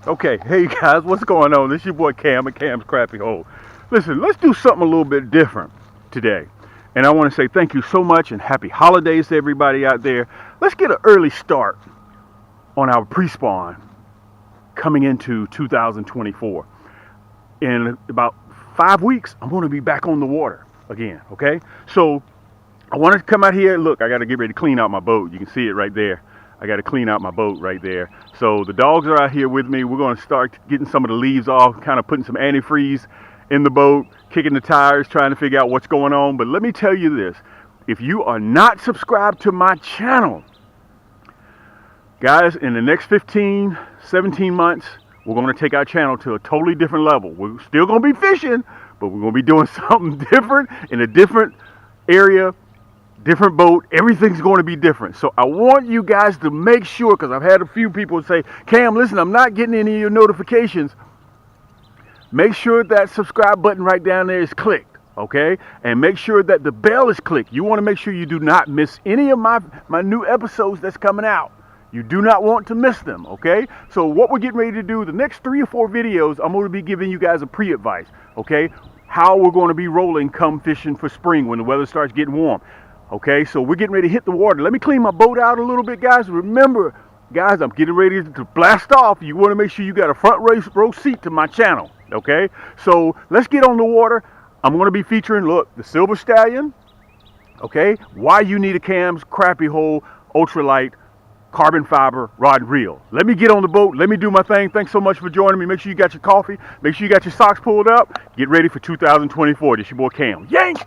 Okay, hey guys, what's going on? This is your boy Cam at Cam's Crappie Hole. Listen, let's do something a little bit different today. And I want to say thank you so much and happy holidays to everybody out there. Let's get an early start on our pre-spawn coming into 2024. In about 5 weeks, I'm going to be back on the water again, okay? So I wanted to come out here. Look, I got to get ready to clean out my boat. You can see it right there. I got to clean out my boat right there. So the dogs are out here with me. We're going to start getting some of the leaves off, kind of putting some antifreeze in the boat, kicking the tires, trying to figure out what's going on. But let me tell you this. If you are not subscribed to my channel, guys, in the next 15, 17 months, we're going to take our channel to a totally different level. We're still going to be fishing, but we're going to be doing something different in a different area, different boat. Everything's going to be different. So I want you guys to make sure, because I've had a few people say, Cam, listen, I'm not getting any of your notifications. Make sure that subscribe button right down there is clicked, okay? And make sure that the bell is clicked. You want to make sure you do not miss any of my new episodes that's coming out. You do not want to miss them, okay? So what we're getting ready to do, the next 3 or 4 videos, I'm going to be giving you guys a pre-advice, okay? How we're going to be rolling come fishing for spring when the weather starts getting warm. Okay, so we're getting ready to hit the water. Let me clean my boat out a little bit, guys. Remember, guys, I'm getting ready to blast off. You want to make sure you got a front row seat to my channel, okay? So let's get on the water. I'm going to be featuring, look, the Silver Stallion, okay? Why you need a Cam's Crappie Hole ultralight carbon fiber rod and reel. Let me get on the boat. Let me do my thing. Thanks so much for joining me. Make sure you got your coffee. Make sure you got your socks pulled up. Get ready for 2024. This your boy Cam. Yank!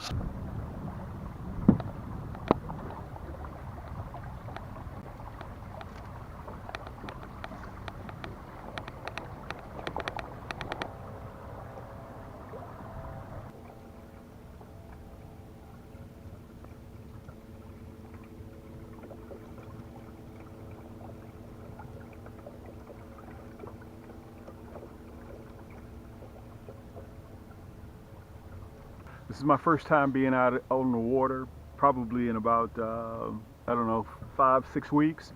This is my first time being out on the water, probably in about, I don't know, 5, 6 weeks.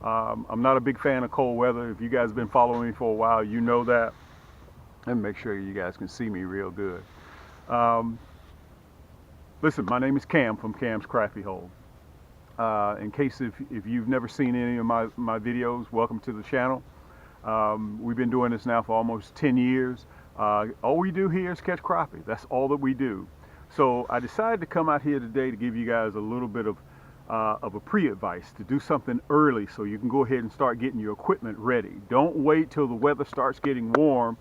I'm not a big fan of cold weather. If you guys have been following me for a while, you know that. And make sure you guys can see me real good. Listen, my name is Cam from Cam's Crappie Hole. In case if you've never seen any of my videos, welcome to the channel. We've been doing this now for almost 10 years. All we do here is catch crappie. That's all that we do. So I decided to come out here today to give you guys a little bit of a pre-advice, to do something early so you can go ahead and start getting your equipment ready. Don't wait till the weather starts getting warm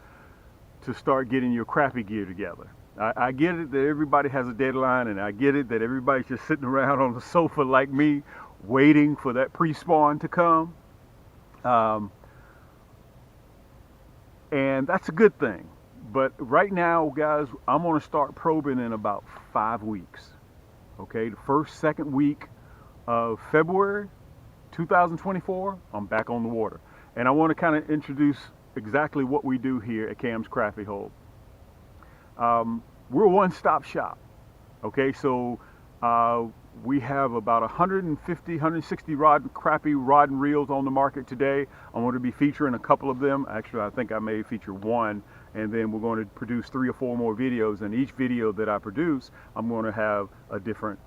to start getting your crappie gear together. I get it that everybody has a deadline, and I get it that everybody's just sitting around on the sofa like me waiting for that pre-spawn to come. And that's a good thing. But right now, guys, I'm going to start probing in about 5 weeks. Okay, the first, second week of February 2024, I'm back on the water. And I want to kind of introduce exactly what we do here at Cam's Crappie Hole. We're a one-stop shop. Okay, so we have about 150, 160 crappie rod and reels on the market today. I'm going to be featuring a couple of them. Actually, I think I may feature one, and then we're going to produce 3 or 4 more videos. And each video that I produce, I'm going to have a different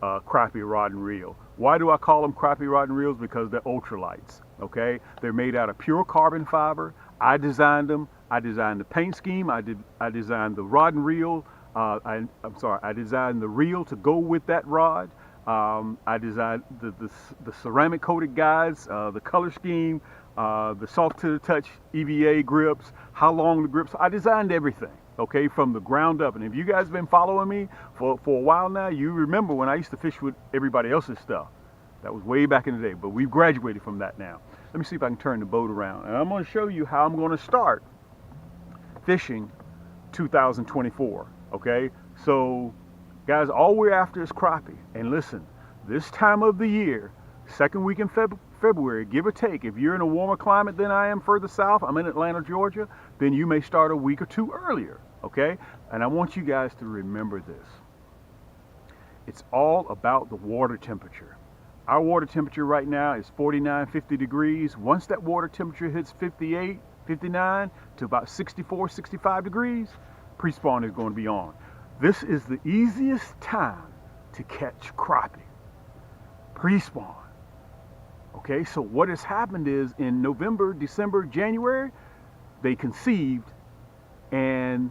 crappie rod and reel. Why do I call them crappie rod and reels? Because they're ultralights. Okay, they're made out of pure carbon fiber. I designed them. I designed the paint scheme. I designed the rod and reel. I designed the reel to go with that rod. I designed the ceramic coated guides, the color scheme, the soft to the touch EVA grips, how long the grips. I designed everything, okay, from the ground up. And if you guys have been following me for a while now, you remember when I used to fish with everybody else's stuff. That was way back in the day, but we've graduated from that now. Let me see if I can turn the boat around. And I'm going to show you how I'm going to start fishing 2024. Okay, so guys, all we're after is crappie. And listen, this time of the year, second week in February, give or take, if you're in a warmer climate than I am further south, I'm in Atlanta, Georgia, then you may start a week or 2 earlier. Okay, and I want you guys to remember this. It's all about the water temperature. Our water temperature right now is 49, 50 degrees. Once that water temperature hits 58, 59 to about 64, 65 degrees, pre-spawn is going to be on. This is the easiest time to catch crappie, pre-spawn. Okay, so what has happened is in November, December, January, they conceived, and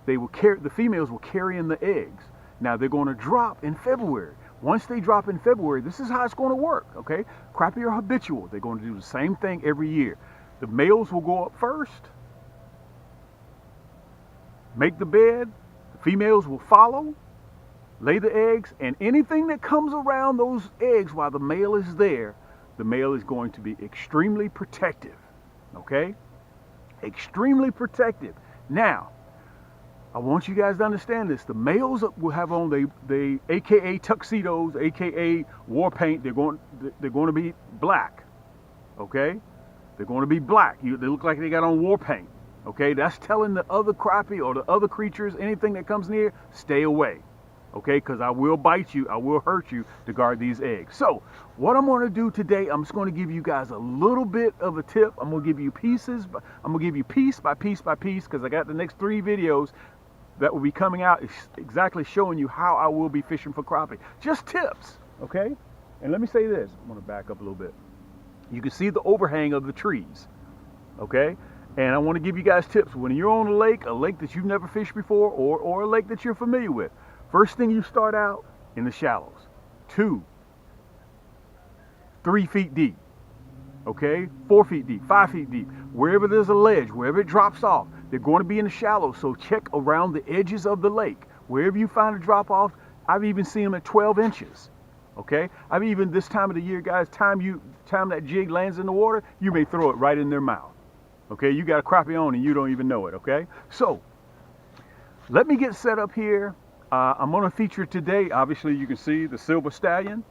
the females were carrying the eggs. Now they're going to drop in February. Once they drop in February, this is how it's going to work, okay? Crappie are habitual. They're going to do the same thing every year. The males will go up first, make the bed, the females will follow, lay the eggs, and anything that comes around those eggs while the male is there, the male is going to be extremely protective, okay? Extremely protective. Now, I want you guys to understand this. The males will have on they AKA tuxedos, AKA war paint. They're going to be black, okay? They're going to be black. They look like they got on war paint, okay? That's telling the other crappie or the other creatures, anything that comes near, stay away, okay? Because I will bite you, I will hurt you to guard these eggs. So what I'm going to do today, I'm just going to give you guys a little bit of a tip. I'm going to give you pieces. I'm going to give you piece by piece by piece, because I got the next 3 videos that will be coming out exactly showing you how I will be fishing for crappie. Just tips, okay? And let me say this. I'm going to back up a little bit. You can see the overhang of the trees, okay? And I want to give you guys tips. When you're on a lake that you've never fished before, or a lake that you're familiar with, first thing you start out in the shallows. 2, 3 feet deep, okay? 4 feet deep, 5 feet deep. Wherever there's a ledge, wherever it drops off, they're going to be in the shallows, so check around the edges of the lake. Wherever you find a drop off, I've even seen them at 12 inches. Okay? I've even, this time of the year, guys, time that jig lands in the water, you may throw it right in their mouth. Okay? You got a crappie on and you don't even know it. Okay? So, let me get set up here. I'm going to feature today, obviously you can see the silver stallion.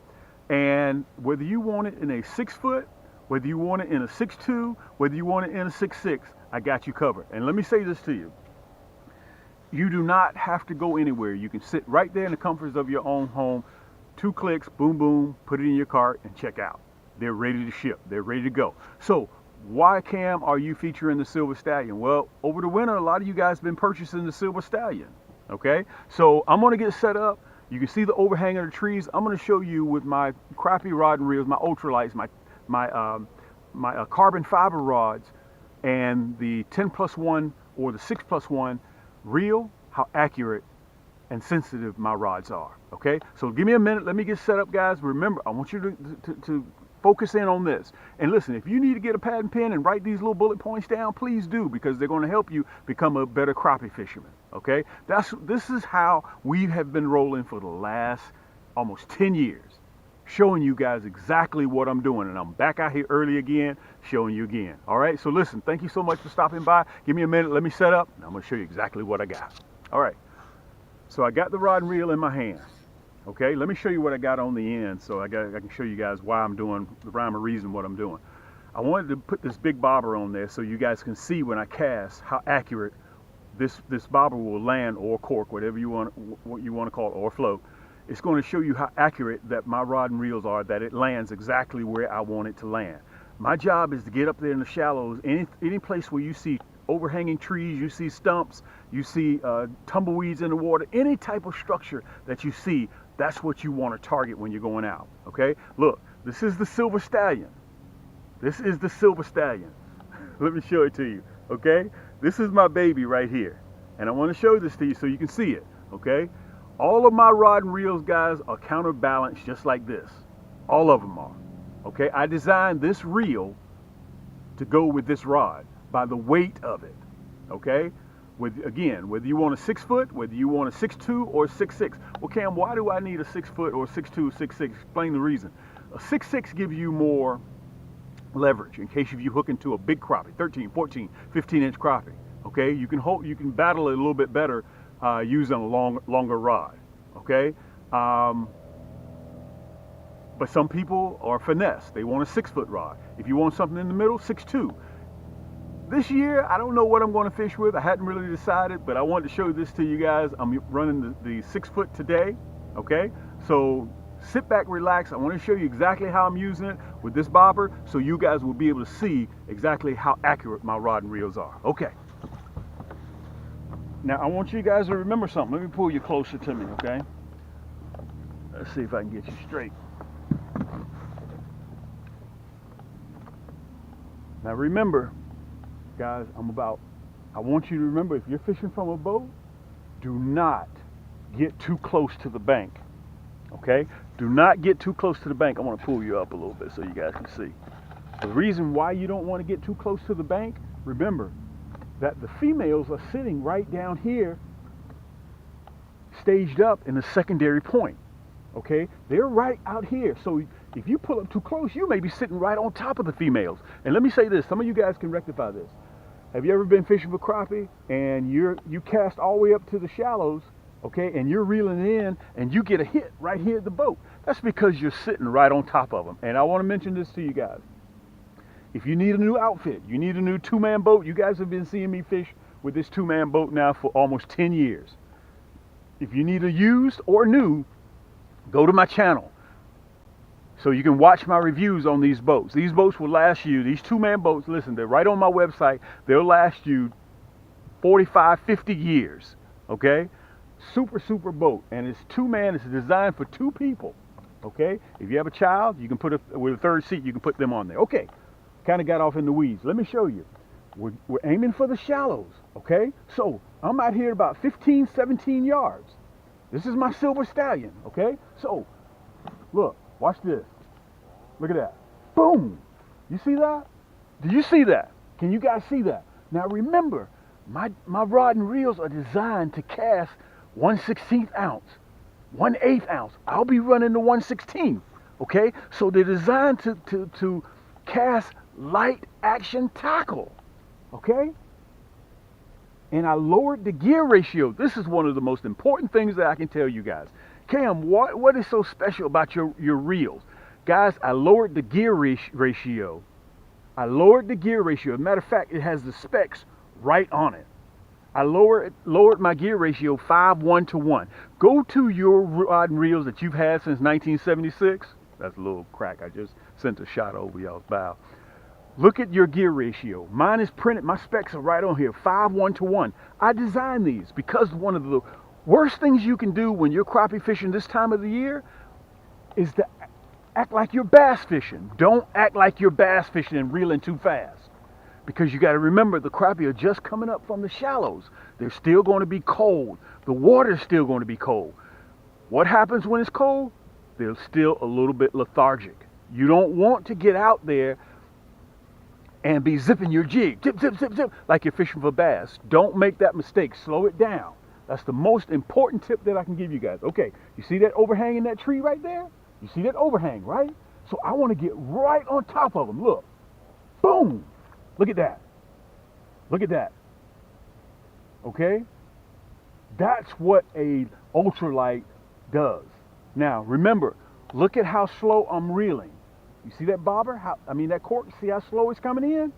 And whether you want it in a 6-foot, whether you want it in a 6'2", whether you want it in a 6'6", I got you covered. And let me say this to you. You do not have to go anywhere. You can sit right there in the comforts of your own home. 2 clicks, boom, boom, put it in your cart and check out. They're ready to ship. They're ready to go. So why, Cam, are you featuring the silver stallion? Well, over the winter, a lot of you guys have been purchasing the silver stallion. Okay? So I'm going to get set up. You can see the overhang of the trees. I'm going to show you with my crappie rod and reels, my ultralights, my carbon fiber rods, and the 10+1 or the 6+1 reel, how accurate and sensitive my rods are. Okay, so give me a minute. Let me get set up, guys. Remember, I want you to focus in on this. And listen, if you need to get a pad and pen and write these little bullet points down, please do, because they're going to help you become a better crappie fisherman. Okay, this is how we have been rolling for the last almost 10 years. Showing you guys exactly what I'm doing, and I'm back out here early again showing you again. All right, so listen, thank you so much for stopping by. Give me a minute, let me set up, and I'm going to show you exactly what I got. All right, so I got the rod and reel in my hand. Okay, let me show you what I got on the end, so I can show you guys why I'm doing the rhyme or reason what I'm doing. I wanted to put this big bobber on there so you guys can see when I cast how accurate this bobber will land, or cork, whatever you want to call it, or float. It's going to show you how accurate that my rod and reels are, that it lands exactly where I want it to land. My job is to get up there in the shallows, any place where you see overhanging trees, you see stumps, you see tumbleweeds in the water, any type of structure that you see, that's what you want to target when you're going out, okay? Look, this is the silver stallion. This is the silver stallion. Let me show it to you, okay? This is my baby right here. And I want to show this to you so you can see it, okay? All of my rod and reels, guys, are counterbalanced just like this. All of them are. Okay, I designed this reel to go with this rod by the weight of it. Okay, again, whether you want a 6-foot, whether you want a 6'2" or a 6'6". Well, Cam, why do I need a 6-foot or 6'2", 6'6"? Explain the reason. A 6'6" gives you more leverage in case if you hook into a big crappie, 13, 14, 15-inch crappie. Okay, you can battle it a little bit better using a longer rod, okay? But some people are finesse. They want a 6-foot rod. If you want something in the middle, 6'2". This year, I don't know what I'm going to fish with. I hadn't really decided, but I wanted to show this to you guys. I'm running the 6-foot today, okay? So sit back, relax. I want to show you exactly how I'm using it with this bobber so you guys will be able to see exactly how accurate my rod and reels are. Okay. Now I want you guys to remember something. Let me pull you closer to me, okay? Let's see if I can get you straight. Now remember, guys, I want you to remember, if you're fishing from a boat, do not get too close to the bank, okay? Do not get too close to the bank. I want to pull you up a little bit so you guys can see. The reason why you don't want to get too close to the bank, remember that the females are sitting right down here, staged up in the secondary point, okay? They're right out here. So if you pull up too close, you may be sitting right on top of the females. And let me say this, some of you guys can rectify this. Have you ever been fishing for crappie and you cast all the way up to the shallows, okay, and you're reeling in and you get a hit right here at the boat? That's because you're sitting right on top of them. And I want to mention this to you guys. If you need a new outfit, you need a new two-man boat, you guys have been seeing me fish with this two-man boat now for almost 10 years. If you need a used or new, go to my channel so you can watch my reviews on these boats. These boats will last you, these two-man boats, listen, they're right on my website. They'll last you 45, 50 years, okay? Super, super boat. And it's two-man, it's designed for two people, okay? If you have a child, you can put with a third seat, you can put them on there. Okay, kind of got off in the weeds. Let me show you. We're aiming for the shallows, okay? So I'm out here about 15, 17 yards. This is my silver stallion, okay? So, look, watch this. Look at that. Boom! You see that? Do you see that? Can you guys see that? Now remember, my rod and reels are designed to cast 1/16 ounce, 1/8 ounce. I'll be running the 1/16, okay? So they're designed to cast light action tackle, okay? And I lowered the gear ratio. This is one of the most important things that I can tell you guys. Cam, what is so special about your reels? Guys, I lowered the gear ratio. I lowered the gear ratio. As a matter of fact, it has the specs right on it. I lowered my gear ratio 5:1 to 1. Go to your rod and reels that you've had since 1976. That's a little crack. I just sent a shot over y'all's bow. Look at your gear ratio. Mine is printed. My specs are right on here, 5:1 to 1. I designed these because one of the worst things you can do when you're crappie fishing this time of the year is to act like you're bass fishing. Don't act like you're bass fishing and reeling too fast. Because you got to remember, the crappie are just coming up from the shallows. They're still going to be cold. The water's still going to be cold. What happens when it's cold? They're still a little bit lethargic. You don't want to get out there and be zipping your jig, zip, zip, zip, zip, like you're fishing for bass. Don't make that mistake. Slow it down. That's the most important tip that I can give you guys. Okay, you see that overhang in that tree right there? You see that overhang, right? So I want to get right on top of them. Look. Boom. Look at that. Look at that. Okay? That's what a ultralight does. Now, remember, look at how slow I'm reeling. You see that bobber? That cork, see how slow it's coming in?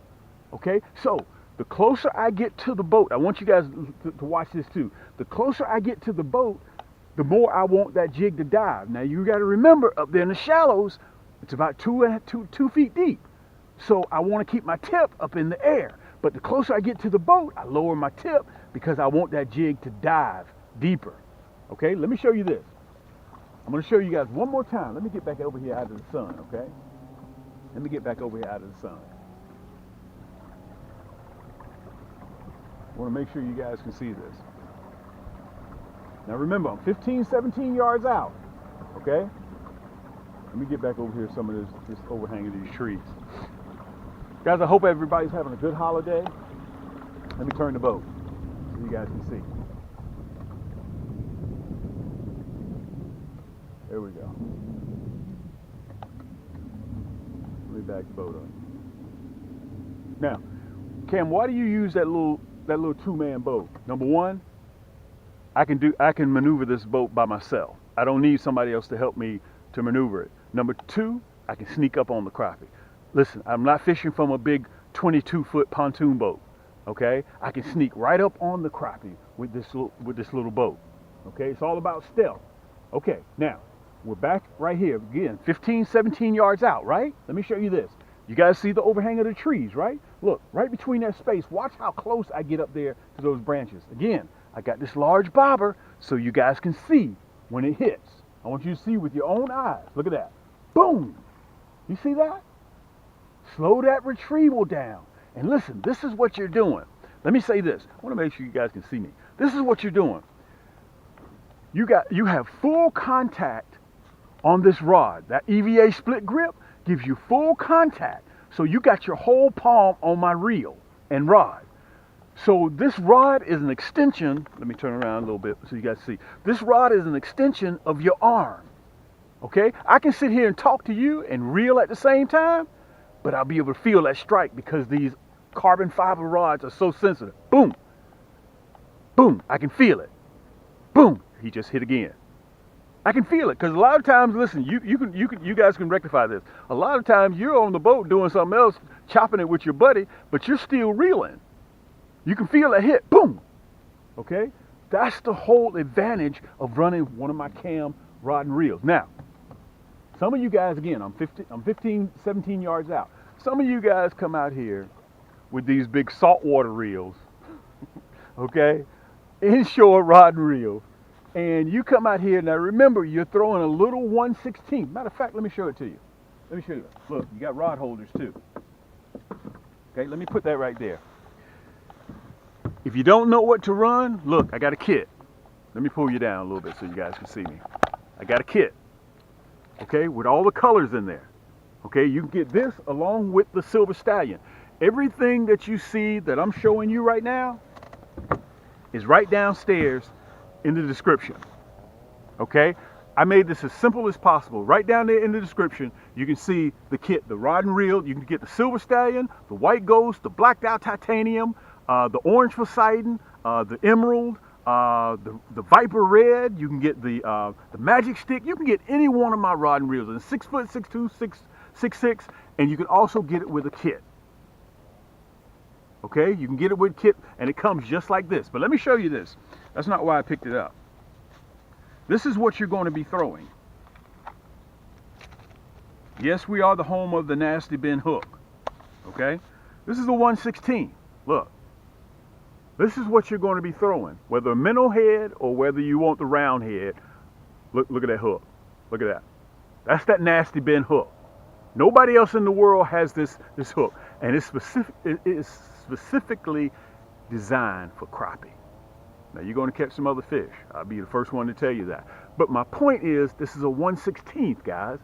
Okay? So, the closer I get to the boat, I want you guys to watch this too. The closer I get to the boat, the more I want that jig to dive. Now, you got to remember, up there in the shallows, it's about 2 feet deep. So, I want to keep my tip up in the air. But the closer I get to the boat, I lower my tip because I want that jig to dive deeper. Okay? Let me show you this. I'm going to show you guys one more time. Let me get back over here out of the sun, okay? Let me get back over here out of the sun. I want to make sure you guys can see this. Now remember, I'm 15, 17 yards out, okay? Let me get back over here some of this overhang of these trees. Guys, I hope everybody's having a good holiday. Let me turn the boat so you guys can see. There we go. Let me back the boat up. Now, Cam, why do you use that little two-man boat? Number one, I can maneuver this boat by myself. I don't need somebody else to help me to maneuver it. Number two, I can sneak up on the crappie. Listen, I'm not fishing from a big 22-foot pontoon boat. Okay, I can sneak right up on the crappie with this little boat. Okay, it's all about stealth. Okay, now We're back right here again, 15, 17 yards out, right? Let me show you this. You guys see the overhang of the trees, right? Look, right between that space. Watch how close I get up there to those branches. Again, I got this large bobber so you guys can see when it hits. I want you to see with your own eyes. Look at that. Boom. You see that? Slow that retrieval down. And listen, this is what you're doing. Let me say this. I want to make sure you guys can see me. This is what you're doing. You have full contact on this rod. That EVA split grip gives you full contact. So you got your whole palm on my reel and rod. So this rod is an extension. Let me turn around a little bit so you guys see. This rod is an extension of your arm. Okay? I can sit here and talk to you and reel at the same time, but I'll be able to feel that strike because these carbon fiber rods are so sensitive. Boom. Boom. I can feel it. Boom. He just hit again. I can feel it because a lot of times, listen, you guys can rectify this. A lot of times you're on the boat doing something else, chopping it with your buddy, but you're still reeling. You can feel a hit. Boom. Okay? That's the whole advantage of running one of my cam rod and reels. Now, some of you guys, again, I'm 15, 17 yards out. Some of you guys come out here with these big saltwater reels, okay? Inshore rod and reel. And you come out here, now remember, you're throwing a little 1/16. Matter of fact, let me show it to you. Let me show you. Look, you got rod holders too. Okay, let me put that right there. If you don't know what to run, look, I got a kit. Let me pull you down a little bit so you guys can see me. I got a kit, okay, with all the colors in there. Okay, you can get this along with the Silver Stallion. Everything that you see that I'm showing you right now is right downstairs in the description. Okay, I made this as simple as possible. Right down there in the description, you can see the kit, the rod and reel. You can get the Silver Stallion, the White Ghost, the blacked out Titanium, the Orange Poseidon, the Emerald, the Viper Red. You can get the Magic Stick. You can get any one of my rod and reels. And 6 foot, 6'2", 6'6", and you can also get it with a kit. Okay, you can get it with kit, and it comes just like this. But let me show you this. That's not why I picked it up. This is what you're going to be throwing. Yes, we are the home of the nasty bend hook. Okay, this is a 1/16. Look, this is what you're going to be throwing, whether a minnow head or whether you want the round head. Look at that hook. Look at that. That's that nasty bend hook. Nobody else in the world has this hook, and it's specifically designed for crappie. Now you're going to catch some other fish. I'll be the first one to tell you that. But my point is, this is a 1/16, guys.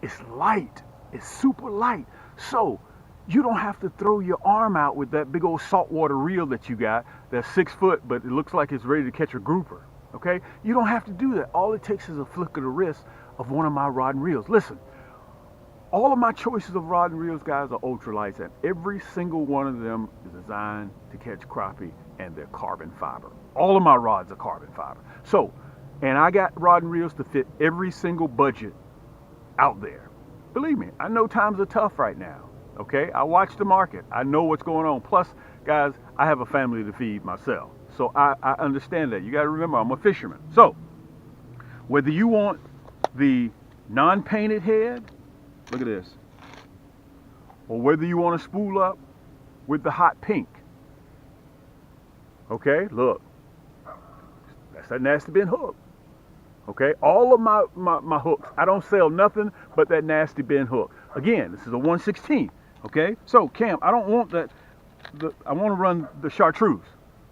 It's light. It's super light. So you don't have to throw your arm out with that big old saltwater reel that you got that's 6 foot, but it looks like it's ready to catch a grouper. Okay? You don't have to do that. All it takes is a flick of the wrist of one of my rod and reels. Listen, all of my choices of rod and reels, guys, are ultralights, and every single one of them is designed to catch crappie, and they're carbon fiber. All of my rods are carbon fiber. So, and I got rod and reels to fit every single budget out there. Believe me, I know times are tough right now. Okay, I watch the market. I know what's going on. Plus, guys, I have a family to feed myself. So I understand that. You got to remember, I'm a fisherman. So, whether you want the non-painted head, look at this, or whether you want to spool up with the hot pink. Okay, look, that's that nasty bend hook. Okay, all of my hooks, I don't sell nothing but that nasty bend hook. Again, this is a 1/16. Okay, so Cam, I don't want that. I want to run the Chartreuse.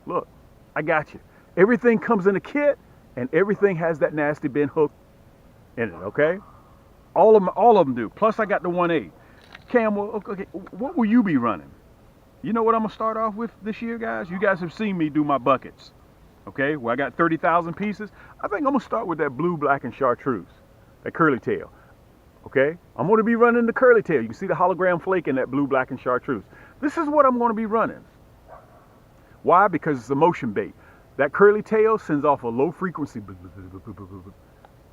Look, I got you. Everything comes in a kit, and everything has that nasty bend hook in it. Okay, all of them do. Plus, I got the 1/8. Cam, well, okay, what will you be running? You know what I'm gonna start off with this year, guys? You guys have seen me do my buckets. Okay, well, I got 30,000 pieces. I think I'm gonna start with that blue, black, and Chartreuse, that curly tail. Okay, I'm gonna be running the curly tail. You can see the hologram flake in that blue, black, and Chartreuse. This is what I'm gonna be running. Why? Because it's a motion bait. That curly tail sends off a low frequency.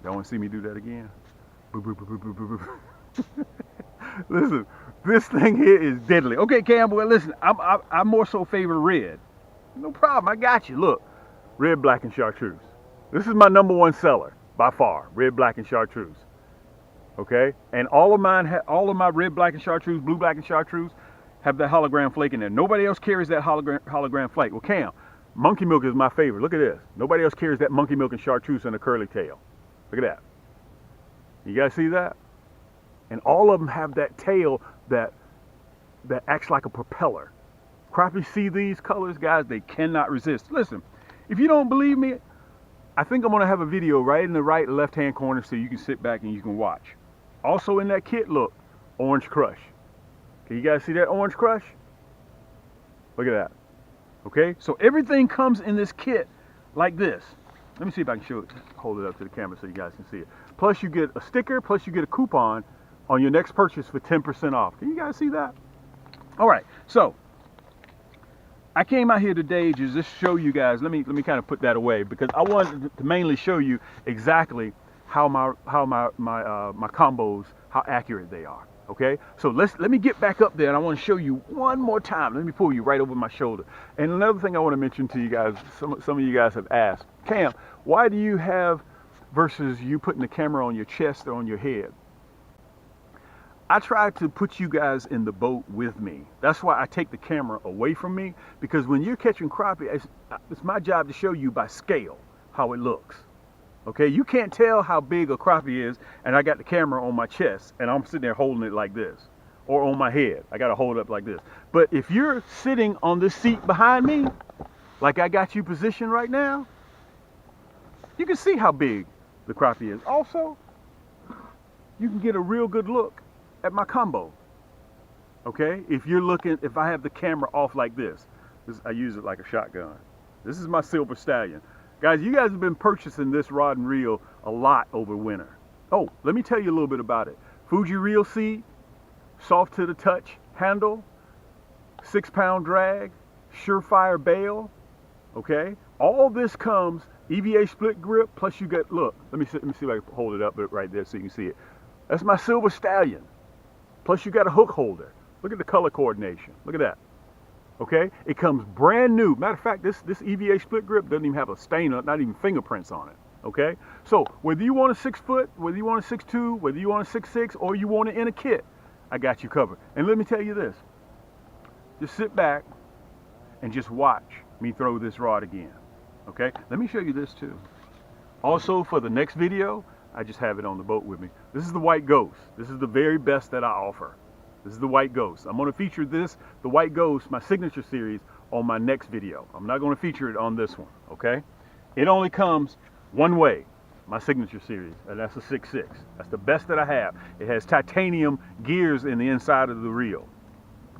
Y'all wanna see me do that again? Listen, this thing here is deadly. Okay, Campbell, listen, I more so favor red. No problem, I got you. Look, red, black, and Chartreuse. This is my #1 seller. by far, red, black, and chartreuse. Okay, and all of mine, all of my red, black, and chartreuse, blue, black, and chartreuse have that hologram flake in there. Nobody else carries that hologram flake. Well, Cam, monkey milk is my favorite. Look at this. Nobody else carries that monkey milk and chartreuse and a curly tail. Look at that. You guys see that? And all of them have that tail that acts like a propeller. Crappie see these colors, guys, they cannot resist. Listen, if you don't believe me, I think I'm going to have a video right in the right left-hand corner so you can sit back and you can watch. Also in that kit, look, Orange Crush. Can you guys see that Orange Crush? Look at that. Okay, so everything comes in this kit like this. Let me see if I can show it, hold it up to the camera so you guys can see it. Plus you get a sticker, plus you get a coupon on your next purchase for 10% off. Can you guys see that? All right, so I came out here today to just show you guys. Let me kind of put that away because I wanted to mainly show you exactly how my combos, how accurate they are. Okay, so let me get back up there and I want to show you one more time. Let me pull you right over my shoulder. And another thing I want to mention to you guys, some of you guys have asked, Cam, why do you have versus you putting the camera on your chest or on your head? I try to put you guys in the boat with me. That's why I take the camera away from me, because when you're catching crappie, it's my job to show you by scale how it looks. Okay, you can't tell how big a crappie is, and I got the camera on my chest, and I'm sitting there holding it like this, or on my head. I got to hold it up like this. But if you're sitting on this seat behind me, like I got you positioned right now, you can see how big the crappie is. Also, you can get a real good look at my combo. Okay, if you're looking, if I have the camera off like this, I use it like a shotgun. This is my silver stallion. Guys, you guys have been purchasing this rod and reel a lot over winter. Oh, let me tell you a little bit about it. Fuji reel seat, soft to the touch handle, 6-pound drag, surefire bail. Okay, all this comes EVA split grip. Plus you get, look, let me see if I can hold it up right there so you can see it. That's my silver stallion. Plus you got a hook holder. Look at the color coordination. Look at that. Okay, it comes brand new. Matter of fact, this EVA split grip doesn't even have a stain, not even fingerprints on it. Okay, so whether you want a 6 foot, whether you want a 6'2", whether you want a 6'6", or you want it in a kit, I got you covered. And let me tell you this, just sit back and just watch me throw this rod again. Okay, let me show you this too. Also, for the next video, I just have it on the boat with me. This is the White Ghost. This is the very best that I offer. This is the White Ghost. I'm going to feature this, the White Ghost, my signature series, on my next video. I'm not going to feature it on this one, okay? It only comes one way, my signature series, and that's a 6'6". That's the best that I have. It has titanium gears in the inside of the reel,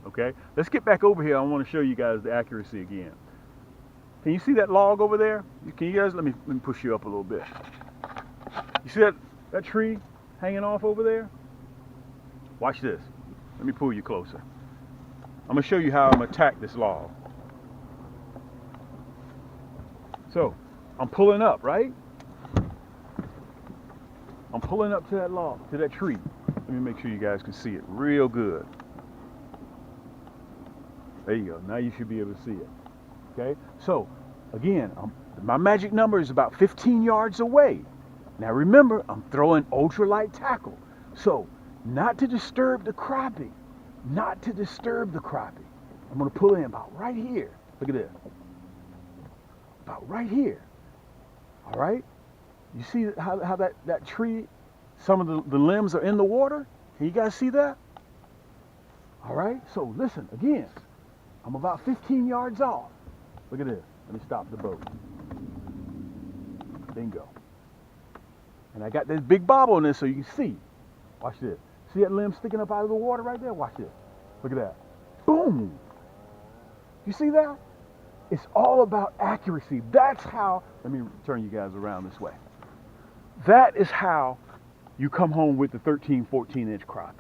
okay? Let's get back over here. I want to show you guys the accuracy again. Can you see that log over there? Can you guys, let me push you up a little bit. You see that tree hanging off over there? Watch this. Let me pull you closer. I'm going to show you how I'm going to attack this log. So, I'm pulling up, right? I'm pulling up to that log, to that tree. Let me make sure you guys can see it real good. There you go. Now you should be able to see it. Okay? So, again, my magic number is about 15 yards away. Now remember, I'm throwing ultralight tackle. So, not to disturb the crappie. Not to disturb the crappie. I'm going to pull in about right here. Look at this. About right here. All right? You see how that tree, some of the limbs are in the water? Can you guys see that? All right? So, listen, again. I'm about 15 yards off. Look at this. Let me stop the boat. Bingo. And I got this big bobble in this so you can see. Watch this. See that limb sticking up out of the water right there? Watch this. Look at that. Boom. You see that? It's all about accuracy. That's how, let me turn you guys around this way. That is how you come home with the 13, 14-inch crappie.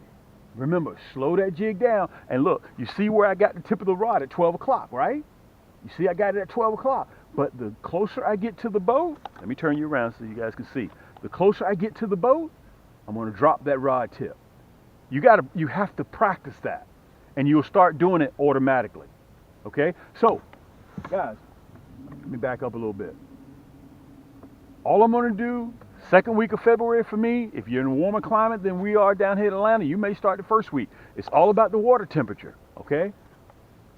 Remember, slow that jig down. And look, you see where I got the tip of the rod at 12 o'clock, right? You see I got it at 12 o'clock. But the closer I get to the boat, let me turn you around so you guys can see. The closer I get to the boat, I'm going to drop that rod tip. You have to practice that, and you'll start doing it automatically. Okay? So, guys, let me back up a little bit. All I'm going to do, Second week of February for me, if you're in a warmer climate than we are down here in Atlanta, you may start the first week. It's all about the water temperature, okay?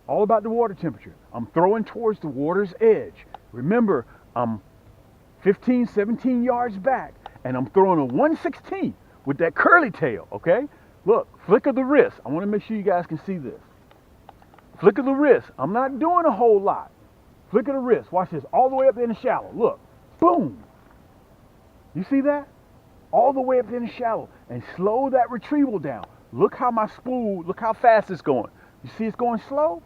All about the water temperature. I'm throwing towards the water's edge. Remember, I'm 15, 17 yards back, and I'm throwing a 1/16 with that curly tail, okay? Look, flick of the wrist. I want to make sure you guys can see this. Flick of the wrist. I'm not doing a whole lot. Flick of the wrist. Watch this. All the way up in the shallow. Look. Boom. You see that? All the way up in the shallow. And slow that retrieval down. Look how my spool, look how fast it's going. You see it's going slow?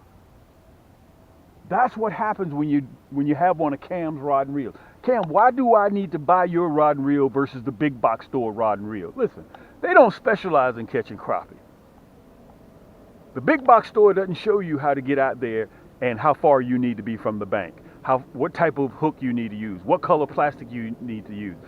That's what happens when you have one of Cam's rod and reels. Cam, why do I need to buy your rod and reel versus the big box store rod and reel? Listen, they don't specialize in catching crappie. The big box store doesn't show you how to get out there and how far you need to be from the bank, what type of hook you need to use, what color plastic you need to use.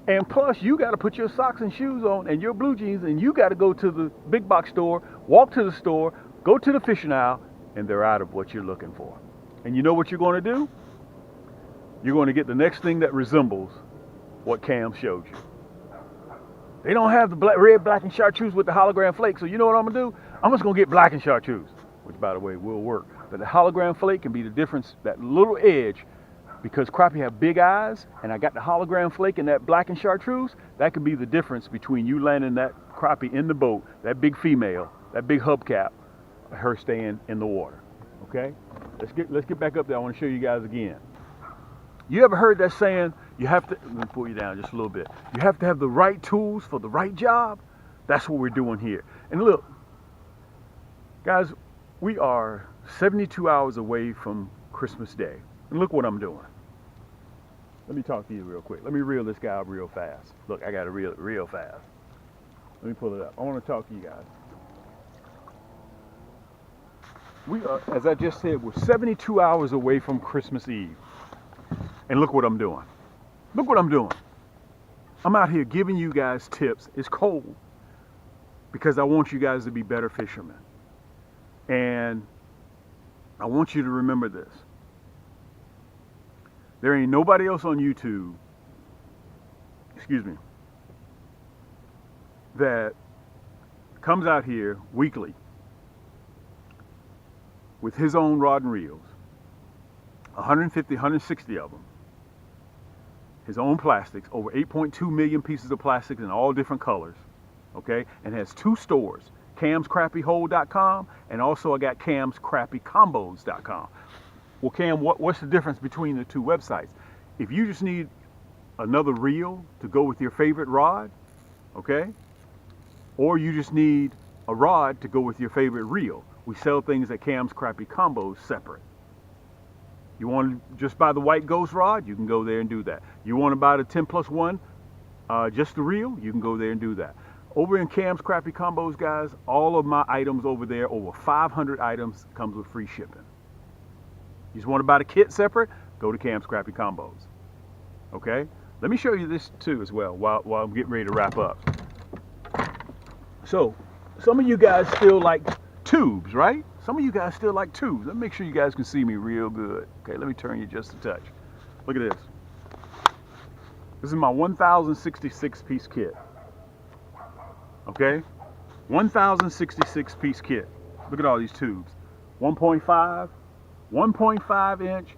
And plus, you got to put your socks and shoes on and your blue jeans, and you got to go to the big box store, walk to the store, go to the fishing aisle, and they're out of what you're looking for. And you know what you're going to do? You're going to get the next thing that resembles what Cam showed you. They don't have the red, black, and chartreuse with the hologram flake, so you know what I'm going to do? I'm just going to get black and chartreuse, which, by the way, will work. But the hologram flake can be the difference, that little edge, because crappie have big eyes, and I got the hologram flake and that black and chartreuse. That could be the difference between you landing that crappie in the boat, that big female, that big hubcap, her staying in the water. Okay? Let's get back up there. I want to show you guys again. You ever heard that saying, you have to, let me pull you down just a little bit. You have to have the right tools for the right job? That's what we're doing here. And look, guys, we are 72 hours away from Christmas Day. And look what I'm doing. Let me talk to you real quick. Let me reel this guy up real fast. Look, I got to reel it real fast. Let me pull it up. I want to talk to you guys. We are, as I just said, we're 72 hours away from Christmas Eve. And look what I'm doing. Look what I'm doing. I'm out here giving you guys tips. It's cold because I want you guys to be better fishermen. And I want you to remember this. There ain't nobody else on YouTube, that comes out here weekly with his own rod and reels, 150, 160 of them, his own plastics, over 8.2 million pieces of plastics in all different colors, okay, and has two stores, camscrappiehold.com, and also I got camscrappiecombos.com. Well, Cam, what's the difference between the two websites? If you just need another reel to go with your favorite rod, okay, or you just need a rod to go with your favorite reel, we sell things at Cam's Crappie Combos separate. You want to just buy the white ghost rod, you can go there and do that. You want to buy the 10+1, just the reel, you can go there and do that. Over in Cam's Crappie Combos, guys, all of my items over there, over 500 items, comes with free shipping. You just want to buy the kit separate, go to Cam's Crappie Combos. Okay? Let me show you this too as well while I'm getting ready to wrap up. So, some of you guys still like tubes, right? Some of you guys still like tubes. Let me make sure you guys can see me real good. Okay, let me turn you just a touch. Look at this. This is my 1,066 piece kit. Okay? 1,066 piece kit. Look at all these tubes. 1.5 inch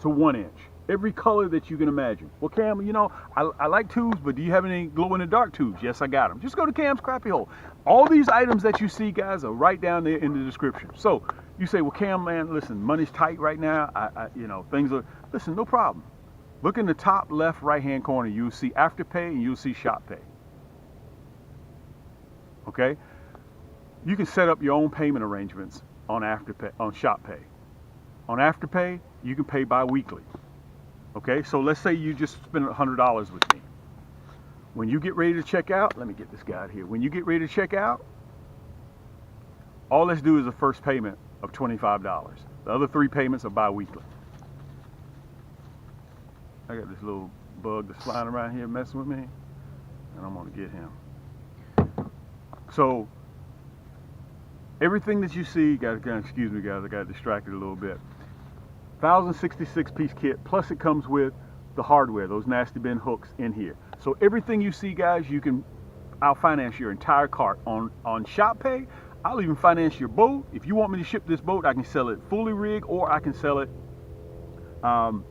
to 1 inch. Every color that you can imagine. Well, Cam, you know, I like tubes, but do you have any glow-in-the-dark tubes? Yes, I got them. Just go to Cam's Crappie Hole. All these items that you see, guys, are right down there in the description. So you say, well, Cam, man, listen, money's tight right now. You know, things are, listen, no problem. Look in the top left right-hand corner. You'll see Afterpay and you'll see ShopPay. Okay? You can set up your own payment arrangements on Afterpay, on ShopPay. On Afterpay, you can pay bi-weekly. Okay, so let's say you just spend $100 with me. When you get ready to check out, let me get this guy out here. When you get ready to check out, all let's do is a first payment of $25. The other 3 payments are bi-weekly. I got this little bug that's flying around here messing with me, and I'm gonna get him. So, everything that you see, excuse me guys, I got distracted a little bit. 1,066 piece kit, plus it comes with the hardware, those nasty bin hooks in here. So everything you see, guys, I'll finance your entire cart on ShopPay. I'll even finance your boat. If you want me to ship this boat, I can sell it fully rigged, or I can sell it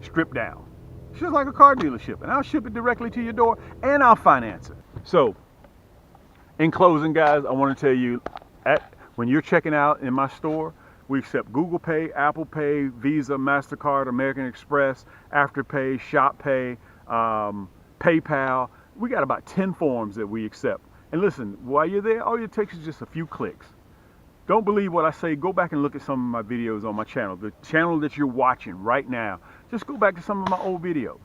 stripped down. It's just like a car dealership, and I'll ship it directly to your door, and I'll finance it. So, in closing, guys, I want to tell you, when you're checking out in my store, we accept Google Pay, Apple Pay, Visa, MasterCard, American Express, Afterpay, ShopPay, PayPal. We got about 10 forms that we accept. And listen, while you're there, all it takes is just a few clicks. Don't believe what I say. Go back and look at some of my videos on my channel. The channel that you're watching right now. Just go back to some of my old videos.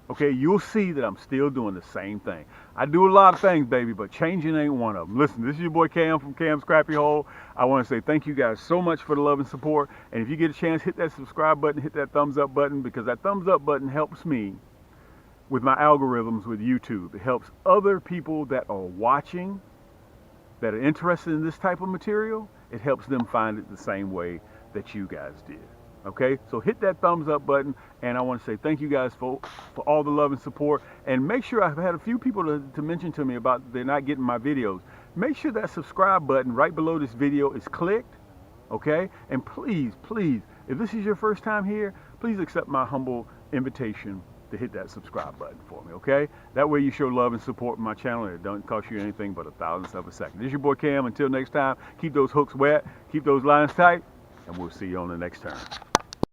Okay, you'll see that I'm still doing the same thing. I do a lot of things, baby, but changing ain't one of them. Listen, this is your boy Cam from Cam's Crappie Hole. I want to say thank you guys so much for the love and support. And if you get a chance, hit that subscribe button, hit that thumbs up button, because that thumbs up button helps me with my algorithms with YouTube. It helps other people that are watching, that are interested in this type of material. It helps them find it the same way that you guys did. Okay, so hit that thumbs up button, and I want to say thank you guys for all the love and support. And make sure, I've had a few people to mention to me about they're not getting my videos. Make sure that subscribe button right below this video is clicked. Okay, and please, if this is your first time here, please accept my humble invitation to hit that subscribe button for me. Okay, that way you show love and support my channel, and it doesn't cost you anything but a thousandth of a second. This is your boy Cam. Until next time, keep those hooks wet, keep those lines tight, and we'll see you on the next turn.